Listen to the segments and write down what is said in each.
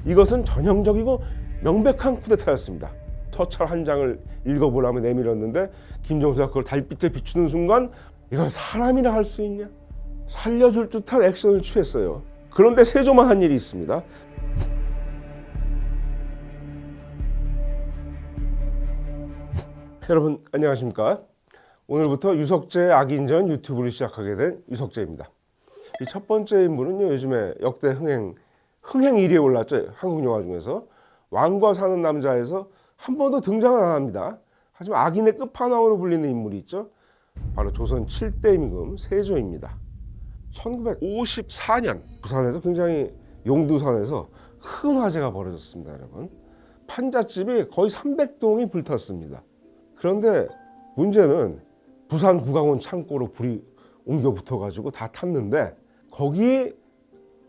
이것은 전형적이고 명백한 쿠데타였습니다. 서찰 한 장을 읽어보려면 내밀었는데 김종서가 그걸 달빛에 비추는 순간 이건 사람이라 할 수 있냐? 살려줄 듯한 액션을 취했어요. 그런데 세조만 한 일이 있습니다. 여러분 안녕하십니까? 오늘부터 유석재의 악인전 유튜브를 시작하게 된 유석재입니다. 이 첫 번째 인물은요, 요즘에 역대 흥행 1위에 올랐죠. 한국 영화 중에서 왕과 사는 남자에서 한 번도 등장은 안 합니다. 하지만 악인의 끝판왕으로 불리는 인물이 있죠. 바로 조선 7대 임금 세조입니다. 1954년 부산에서 굉장히 용두산에서 큰 화재가 벌어졌습니다. 여러분, 판잣집이 거의 300동이 불탔습니다. 그런데 문제는 부산 구강원 창고로 불이 옮겨 붙어가지고 다 탔는데 거기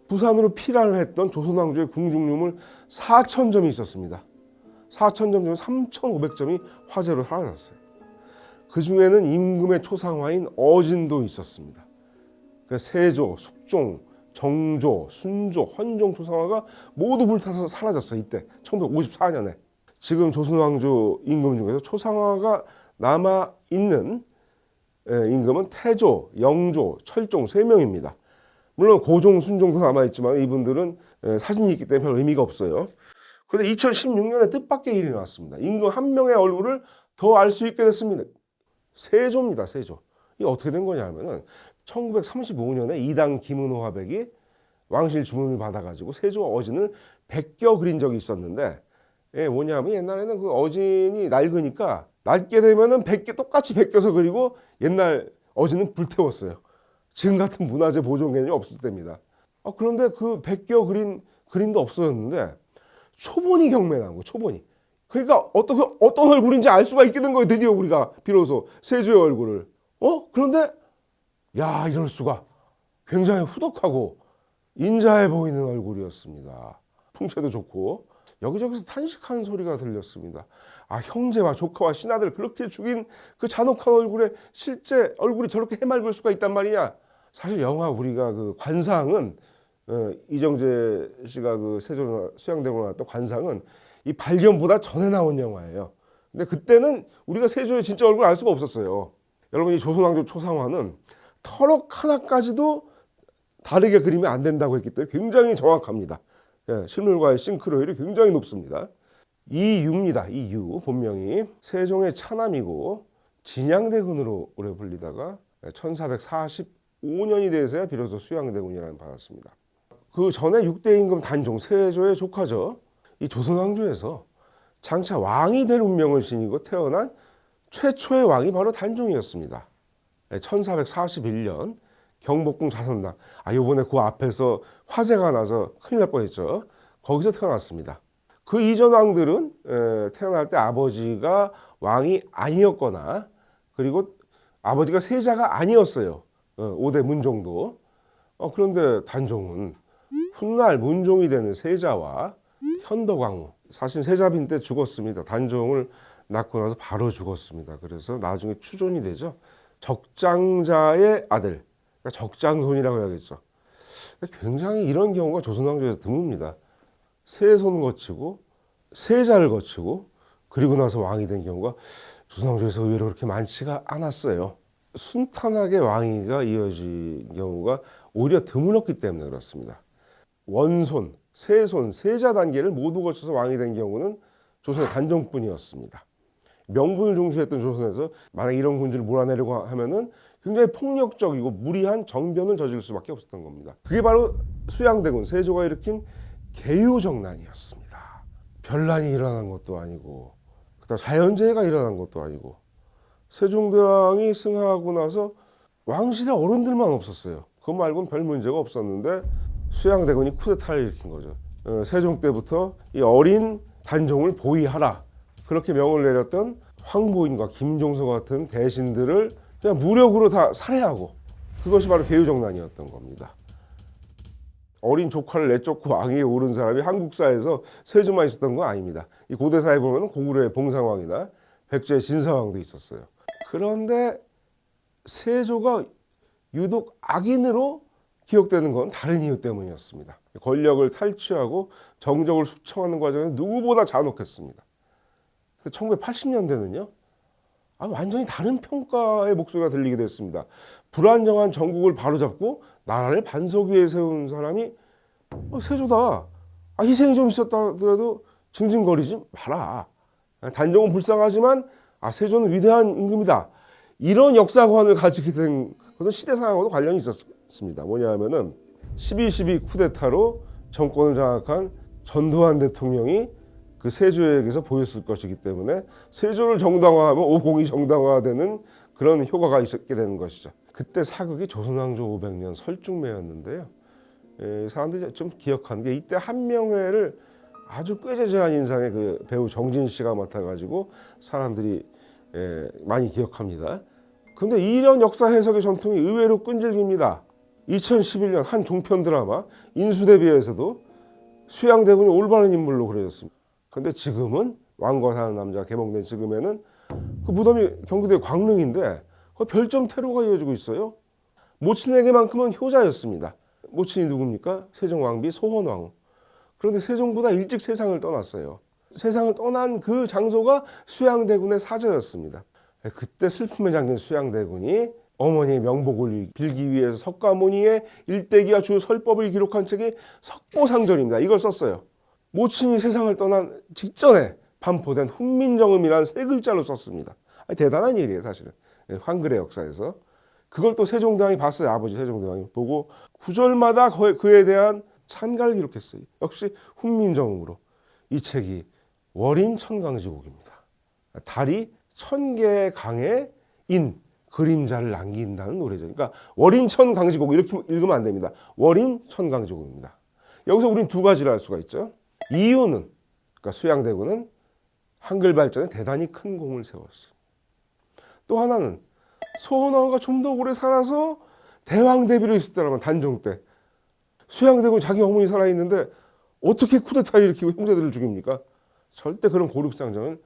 부산으로 피난을 했던 조선왕조의 궁중유물 4,000점이 있었습니다. 4,000점 중 3,500점이 화재로 사라졌어요. 그 중에는 임금의 초상화인 어진도 있었습니다. 세조, 숙종, 정조, 순조, 헌종 초상화가 모두 불타서 사라졌어요. 이때 1954년에. 지금 조선왕조 임금 중에서 초상화가 남아있는 임금은 태조, 영조, 철종 3명입니다. 물론 고종, 순종도 남아있지만 이분들은 사진이 있기 때문에 별 의미가 없어요. 그런데 2016년에 뜻밖의 일이 나왔습니다. 임금 한 명의 얼굴을 더 알 수 있게 됐습니다. 세조입니다. 세조. 이게 어떻게 된 거냐면은 1935년에 이당 김은호 화백이 왕실 주문을 받아가지고 세조 어진을 베껴 그린 적이 있었는데, 뭐냐면 옛날에는 그 어진이 낡으니까 낡게 되면은 똑같이 베껴서 그리고 옛날 어진은 불태웠어요. 지금 같은 문화재 보존 개념이 없을 때입니다. 그런데 그 베껴 그린 그림도 없어졌는데 초본이 경매난 거예요. 초본이. 그러니까 어떤 얼굴인지 알 수가 있게 된 거예요. 드디어 우리가 비로소 세조의 얼굴을. 그런데 야, 이럴 수가. 굉장히 후덕하고 인자해 보이는 얼굴이었습니다. 풍채도 좋고 여기저기서 탄식하는 소리가 들렸습니다. 형제와 조카와 신하들 그렇게 죽인 그 잔혹한 얼굴에 실제 얼굴이 저렇게 해맑을 수가 있단 말이냐. 사실 영화 우리가 그 관상은 이정재 씨가 그 세조 수양되고 나왔던 관상은 이 발견보다 전에 나온 영화예요. 근데 그때는 우리가 세조의 진짜 얼굴을 알 수가 없었어요. 여러분, 이 조선왕조 초상화는 터럭 하나까지도 다르게 그리면 안 된다고 했기 때문에 굉장히 정확합니다. 실물과의 싱크로율이 굉장히 높습니다. 이유입니다. 이유 본명이 세종의 차남이고 진양대군으로 오래 불리다가 1445년이 돼서야 비로소 수양대군이라는 받았습니다. 그 전에 6대 임금 단종 세조의 조카죠. 이 조선왕조에서 장차 왕이 될 운명을 지니고 태어난 최초의 왕이 바로 단종이었습니다. 1441년 경복궁 자선당. 요번에 그 앞에서 화재가 나서 큰일 날 뻔했죠. 거기서 태어났습니다. 그 이전 왕들은 태어날 때 아버지가 왕이 아니었거나 그리고 아버지가 세자가 아니었어요. 5대 문종도. 그런데 단종은 훗날 문종이 되는 세자와 현덕왕후. 사실 세자빈 때 죽었습니다. 단종을 낳고 나서 바로 죽었습니다. 그래서 나중에 추존이 되죠. 적장자의 아들. 그러니까 적장손이라고 해야겠죠. 굉장히 이런 경우가 조선왕조에서 드뭅니다. 세손 거치고 세자를 거치고 그리고 나서 왕이 된 경우가 조선왕조에서 의외로 그렇게 많지가 않았어요. 순탄하게 왕위가 이어진 경우가 오히려 드물었기 때문에 그렇습니다. 원손, 세손, 세자 단계를 모두 거쳐서 왕이 된 경우는 조선의 단종뿐이었습니다. 명분을 중시했던 조선에서 만약 이런 군주를 몰아내려고 하면은 굉장히 폭력적이고 무리한 정변을 저질 수밖에 없었던 겁니다. 그게 바로 수양대군 세조가 일으킨 계유정난이었습니다. 별난이 일어난 것도 아니고 그다음 자연재해가 일어난 것도 아니고 세종대왕이 승하하고 나서 왕실의 어른들만 없었어요. 그거 말고는 별 문제가 없었는데 수양대군이 쿠데타를 일으킨 거죠. 세종 때부터 이 어린 단종을 보위하라 그렇게 명을 내렸던 황보인과 김종서 같은 대신들을 그냥 무력으로 다 살해하고 그것이 바로 계유정난이었던 겁니다. 어린 조카를 내쫓고 왕위에 오른 사람이 한국사에서 세조만 있었던 건 아닙니다. 이 고대사에 보면 고구려의 봉상왕이나 백제의 진사왕도 있었어요. 그런데 세조가 유독 악인으로 기억되는 건 다른 이유 때문이었습니다. 권력을 탈취하고 정적을 숙청하는 과정에서 누구보다 잔혹했습니다. 1980년대는요. 완전히 다른 평가의 목소리가 들리게 됐습니다. 불안정한 전국을 바로잡고 나라를 반석 위에 세운 사람이 세조다. 희생이 좀 있었다더라도 징징거리지 마라. 단종은 불쌍하지만 세조는 위대한 임금이다. 이런 역사관을 가지게 된 것은 시대 상황과도 관련이 있었습니다. 뭐냐면은 12.12 쿠데타로 정권을 장악한 전두환 대통령이 그 세조에게서 보였을 것이기 때문에 세조를 정당화하면 오공이 정당화되는 그런 효과가 있었게 되는 것이죠. 그때 사극이 조선왕조 500년 설중매였는데요. 사람들이 좀 기억하는 게 이때 한명회를 아주 꾀재재한 인상의 그 배우 정진 씨가 맡아가지고 사람들이 많이 기억합니다. 근데 이런 역사 해석의 전통이 의외로 끈질깁니다. 2011년 한 종편 드라마 인수대비에서도 수양대군이 올바른 인물로 그려졌습니다. 근데 지금은 왕과 사는 남자 개봉된 지금에는 그 무덤이 경기도의 광릉인데 별점 테러가 이어지고 있어요. 모친에게만큼은 효자였습니다. 모친이 누굽니까? 세종왕비 소헌왕후. 그런데 세종보다 일찍 세상을 떠났어요. 세상을 떠난 그 장소가 수양대군의 사저였습니다. 그때 슬픔에 잠긴 수양대군이 어머니의 명복을 빌기 위해서 석가모니의 일대기와 주 설법을 기록한 책이 석보상전입니다. 이걸 썼어요. 모친이 세상을 떠난 직전에 반포된 훈민정음이라는 세 글자로 썼습니다. 대단한 일이에요, 사실은. 한글의 역사에서. 그걸 또 세종대왕이 봤어요. 아버지 세종대왕이 보고 구절마다 그에 대한 찬가를 기록했어요. 역시 훈민정음으로. 이 책이 월인천강지곡입니다. 달이 1000개의 강에 그림자를 남긴다는 노래죠. 그러니까 월인천강지곡 이렇게 읽으면 안 됩니다. 월인천강지곡입니다. 여기서 우리는 두 가지를 알 수가 있죠. 이유는 그러니까 수양대군은 한글 발전에 대단히 큰 공을 세웠어요. 또 하나는 소헌왕후가 좀 더 오래 살아서 대왕 대비로 있었다면 단종 때 수양대군 자기 어머니 살아있는데 어떻게 쿠데타를 일으키고 형제들을 죽입니까? 절대 그런 고륙상정을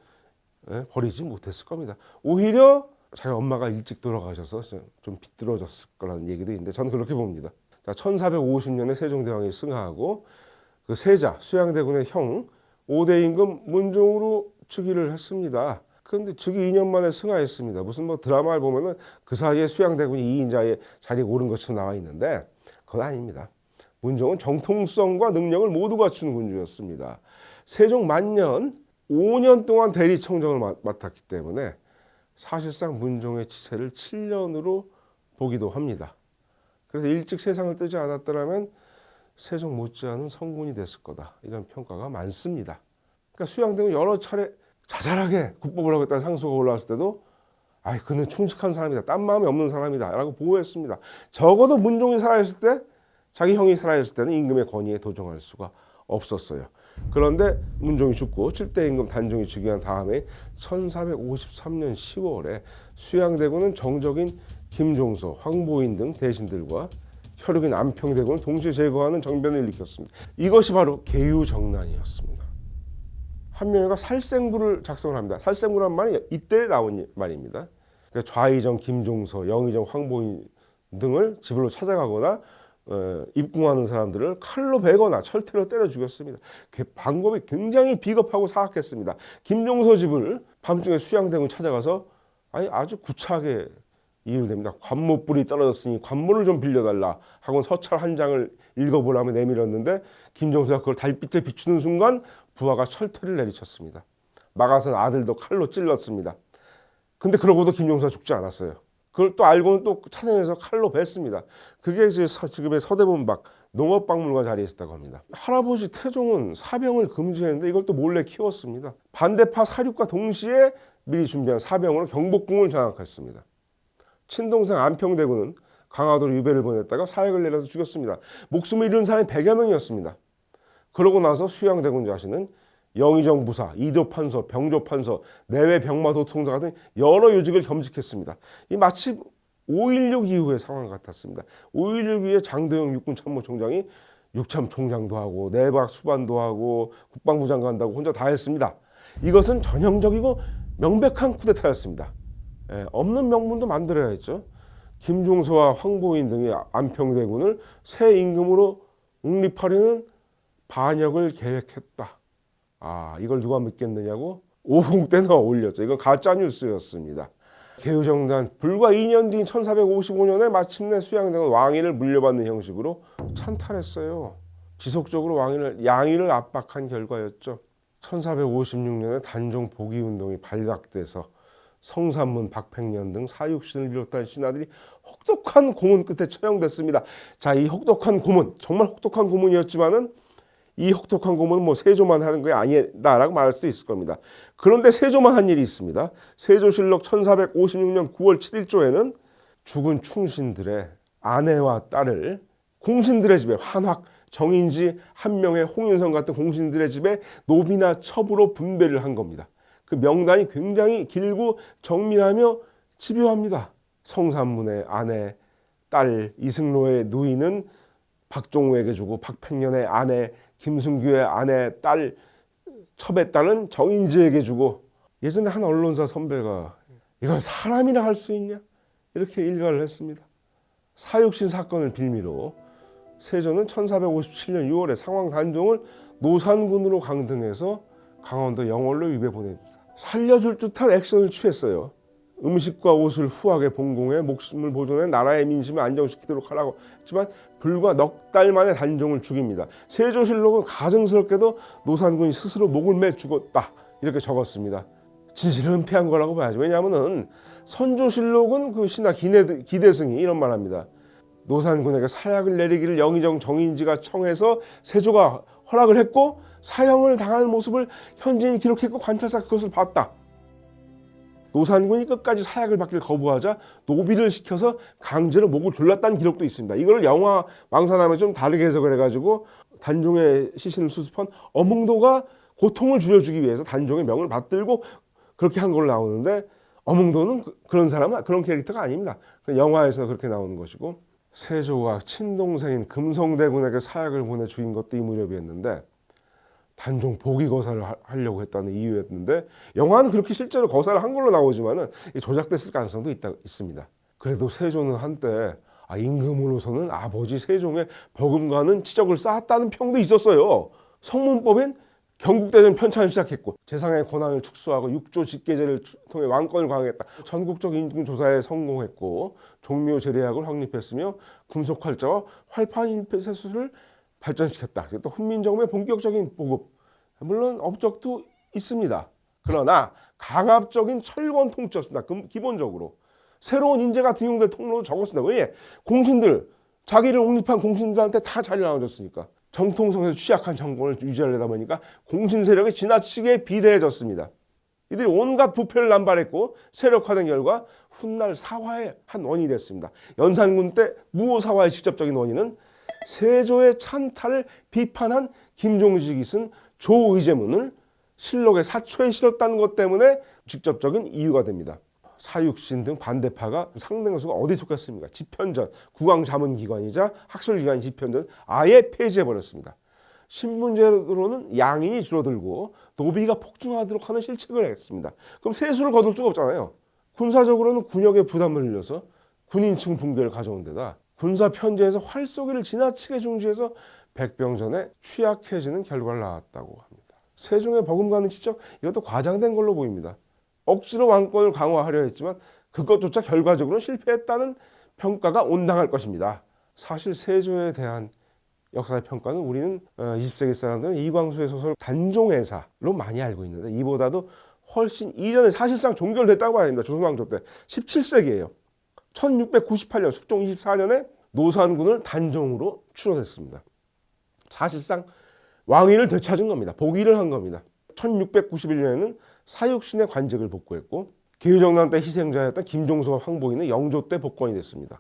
버리지 못했을 겁니다. 오히려 자기 엄마가 일찍 돌아가셔서 좀 비뚤어졌을 거라는 얘기도 있는데 저는 그렇게 봅니다. 1450년에 세종대왕이 승하하고 그 세자 수양대군의 형 5대 임금 문종으로 즉위를 했습니다. 그런데 즉위 2년 만에 승하했습니다. 무슨 드라마를 보면은 그 사이에 수양대군이 2인자의 자리에 오른 것처럼 나와 있는데 그건 아닙니다. 문종은 정통성과 능력을 모두 갖춘 군주였습니다. 세종 만년 5년 동안 대리청정을 맡았기 때문에 사실상 문종의 치세를 7년으로 보기도 합니다. 그래서 일찍 세상을 뜨지 않았더라면 세종 못지않은 성군이 됐을 거다. 이런 평가가 많습니다. 그러니까 수양대군 여러 차례 자잘하게 국법을 하겠다는 상소가 올라왔을 때도 그는 충직한 사람이다. 딴 마음이 없는 사람이다. 라고 보호했습니다. 적어도 문종이 살아있을 때 자기 형이 살아있을 때는 임금의 권위에 도정할 수가 없었어요. 그런데 문종이 죽고 7대 임금 단종이 즉위한 다음에 1453년 10월에 수양대군은 정적인 김종서, 황보인 등 대신들과 혈육인 안평대군을 동시에 제거하는 정변을 일으켰습니다. 이것이 바로 계유정난이었습니다. 한명회가 살생부를 작성을 합니다. 살생부란 말이 이때 나온 말입니다. 그러니까 좌의정 김종서, 영의정 황보인 등을 집으로 찾아가거나 입궁하는 사람들을 칼로 베거나 철퇴로 때려 죽였습니다. 그 방법이 굉장히 비겁하고 사악했습니다. 김종서 집을 밤중에 수양대군 찾아가서 아주 구차하게 이유를 댑니다. 관모불이 떨어졌으니 관모를 좀 빌려달라 하고 서찰 한 장을 읽어보라며 내밀었는데 김종서가 그걸 달빛에 비추는 순간 부하가 철퇴를 내리쳤습니다. 막아선 아들도 칼로 찔렀습니다. 근데 그러고도 김종서가 죽지 않았어요. 그걸 또 알고는 또 찾아내서 칼로 뱄습니다. 그게 이제 지금의 서대문 밖 농업박물관 자리에 있었다고 합니다. 할아버지 태종은 사병을 금지했는데 이걸 또 몰래 키웠습니다. 반대파 사륙과 동시에 미리 준비한 사병으로 경복궁을 장악했습니다. 친동생 안평대군은 강화도로 유배를 보냈다가 사역을 내려서 죽였습니다. 목숨을 잃은 사람이 100여 명이었습니다. 그러고 나서 수양대군 자신은 영의정 부사, 이도판서, 병조판서, 내외 병마도통사 같은 여러 요직을 겸직했습니다. 이 마치 5.16 이후의 상황 같았습니다. 5.16 이후에 장도영 육군참모총장이 육참총장도 하고 내각 수반도 하고 국방부 장관도 하고 혼자 다 했습니다. 이것은 전형적이고 명백한 쿠데타였습니다. 없는 명분도 만들어야 했죠. 김종서와 황보인 등이 안평대군을 새 임금으로 옹립하려는 반역을 계획했다. 이걸 누가 믿겠느냐고 오공때나 올렸죠. 이건 가짜 뉴스였습니다. 개유정단 불과 2년 뒤인 1455년에 마침내 수양대군 왕위를 물려받는 형식으로 찬탈했어요. 지속적으로 양위를 압박한 결과였죠. 1456년에 단종 복위운동이 발각돼서 성산문, 박팽년 등 사육신을 비롯한 신하들이 혹독한 고문 끝에 처형됐습니다. 자, 이 혹독한 고문, 정말 혹독한 고문이었지만은 이 혹독한 고문은 세조만 하는 게 아니다라고 말할 수도 있을 겁니다. 그런데 세조만 한 일이 있습니다. 세조실록 1456년 9월 7일조에는 죽은 충신들의 아내와 딸을 공신들의 집에 환학, 정인지, 한명의, 홍윤성 같은 공신들의 집에 노비나 첩으로 분배를 한 겁니다. 그 명단이 굉장히 길고 정밀하며 집요합니다. 성산문의 아내, 딸, 이승로의 누이는 박종우에게 주고 박팽년의 아내, 김승규의 아내, 딸, 첩의 딸은 정인지에게 주고 예전에 한 언론사 선배가 이걸 사람이라 할 수 있냐? 이렇게 일갈을 했습니다. 사육신 사건을 빌미로 세조는 1457년 6월에 상황 단종을 노산군으로 강등해서 강원도 영월로 유배 보냅니다. 살려줄 듯한 액션을 취했어요. 음식과 옷을 후하게 봉공해 목숨을 보존해 나라의 민심을 안정시키도록 하라고 했지만 불과 넉 달 만에 단종을 죽입니다. 세조실록은 가증스럽게도 노산군이 스스로 목을 매 죽었다 이렇게 적었습니다. 진실을 은폐한 거라고 봐야죠. 왜냐하면 선조실록은 그 신하 기대승이 이런 말합니다. 노산군에게 사약을 내리기를 영의정 정인지가 청해서 세조가 허락을 했고 사형을 당하는 모습을 현진이 기록했고 관찰사 그것을 봤다. 노산군이 끝까지 사약을 받기를 거부하자 노비를 시켜서 강제로 목을 졸랐다는 기록도 있습니다. 이걸 영화 왕사남에 좀 다르게 해석을 해가지고 단종의 시신을 수습한 어몽도가 고통을 줄여주기 위해서 단종의 명을 받들고 그렇게 한 걸로 나오는데 어몽도는 그런 사람은 그런 캐릭터가 아닙니다. 영화에서 그렇게 나오는 것이고 세조가 친동생인 금성대군에게 사약을 보내 죽인 것도 이 무렵이었는데 단종 복위 거사를 하려고 했다는 이유였는데 영화는 그렇게 실제로 거사를 한 걸로 나오지만은 조작됐을 가능성도 있습니다. 그래도 세조는 한때 임금으로서는 아버지 세종의 버금가는 치적을 쌓았다는 평도 있었어요. 성문법인 경국대전 편찬을 시작했고 재상의 권한을 축소하고 육조 직계제를 통해 왕권을 강화했다. 전국적 임금 조사에 성공했고 종묘 제례학을 확립했으며 금속활자와 활판 일패세수를 발전시켰다. 또 훈민정음의 본격적인 보급, 물론 업적도 있습니다. 그러나 강압적인 철권 통치였습니다. 기본적으로 새로운 인재가 등용될 통로도 적었습니다. 왜? 공신들, 자기를 옹립한 공신들한테 다 자리 나눠줬으니까. 정통성에서 취약한 정권을 유지하려다 보니까 공신 세력이 지나치게 비대해졌습니다. 이들이 온갖 부패를 남발했고 세력화된 결과 훗날 사화의 한 원인이 됐습니다. 연산군 때 무오사화의 직접적인 원인은 세조의 찬탈을 비판한 김종직이 쓴 조의제문을 실록의 사초에 실었다는 것 때문에 직접적인 이유가 됩니다. 사육신 등 반대파가 상당 수가 어디 속했습니까? 집현전, 국왕자문기관이자 학술기관인 집현전 아예 폐지해버렸습니다. 신분제로는 양인이 줄어들고 노비가 폭증하도록 하는 실책을 했습니다. 그럼 세수를 거둘 수가 없잖아요. 군사적으로는 군역의 부담을 늘려서 군인층 붕괴를 가져온 데다 군사 편제에서 활쏘기를 지나치게 중지해서 백병전에 취약해지는 결과를 낳았다고 합니다. 세종의 버금가는 치적 이것도 과장된 걸로 보입니다. 억지로 왕권을 강화하려 했지만 그것조차 결과적으로 실패했다는 평가가 온당할 것입니다. 사실 세조에 대한 역사의 평가는 우리는 20세기 사람들은 이광수의 소설 단종해사로 많이 알고 있는데 이보다도 훨씬 이전에 사실상 종결됐다고 봐야 됩니다. 조선왕조 때 17세기예요. 1698년 숙종 24년에 노산군을 단종으로 추론했습니다. 사실상 왕위를 되찾은 겁니다. 복위를 한 겁니다. 1691년에는 사육신의 관직을 복구했고 개유정난 때 희생자였던 김종서와 황보이는 영조 때 복권이 됐습니다.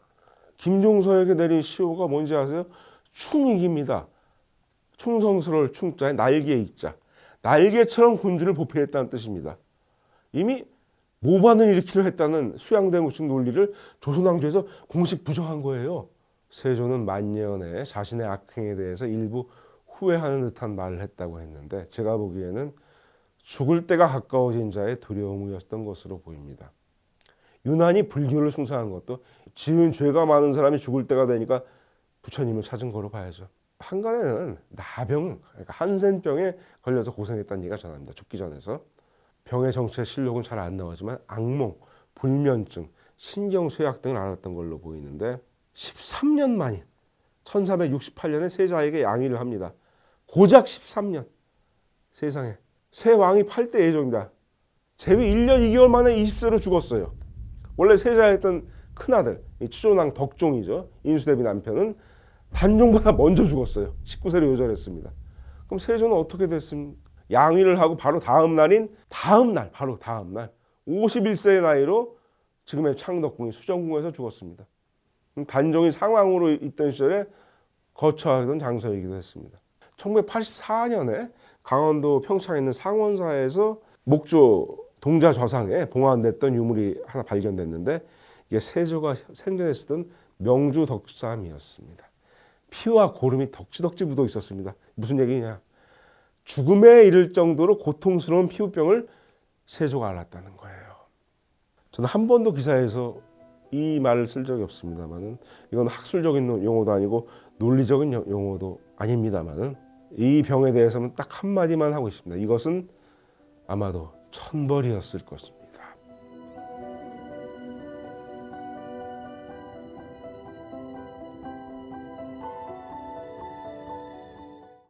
김종서에게 내린 시호가 뭔지 아세요? 충익입니다. 충성스러울 충자에 날개 익자. 날개처럼 군주를 보필했다는 뜻입니다. 이미 모반을 일으키려 했다는 수양대무측 논리를 조선왕조에서 공식 부정한 거예요. 세조는 만년에 자신의 악행에 대해서 일부 후회하는 듯한 말을 했다고 했는데 제가 보기에는 죽을 때가 가까워진 자의 두려움이었던 것으로 보입니다. 유난히 불교를 숭상한 것도 지은 죄가 많은 사람이 죽을 때가 되니까 부처님을 찾은 거로 봐야죠. 한간에는 나병, 그러니까 한센병에 걸려서 고생했다는 얘기가 전합니다. 죽기 전에서. 병의 정체 실록은 잘 안 나오지만 악몽, 불면증, 신경쇠약 등을 앓았던 걸로 보이는데 13년 만인 1368년에 세자에게 양위를 합니다. 고작 13년. 세상에. 새 왕이 8대 예종입니다. 재위 1년 2개월 만에 20세로 죽었어요. 원래 세자였던 큰아들, 추존왕 덕종이죠. 인수대비 남편은 단종보다 먼저 죽었어요. 19세로 요절했습니다. 그럼 세조는 어떻게 됐습니까? 양위를 하고 바로 다음 날인 바로 다음 날 51세의 나이로 지금의 창덕궁인 수정궁에서 죽었습니다. 단종이 상왕으로 있던 시절에 거처하던 장소이기도 했습니다. 1984년에 강원도 평창에 있는 상원사에서 목조 동자좌상에 봉안됐던 유물이 하나 발견됐는데 이게 세조가 생전에 쓰던 명주 덕삼이었습니다. 피와 고름이 덕지덕지 묻어 있었습니다. 무슨 얘기냐? 죽음에 이를 정도로 고통스러운 피부병을 세조가 앓았다는 거예요. 저는 한 번도 기사에서 이 말을 쓸 적이 없습니다만은 이건 학술적인 용어도 아니고 논리적인 용어도 아닙니다만은 이 병에 대해서는 딱 한마디만 하고 있습니다. 이것은 아마도 천벌이었을 것입니다.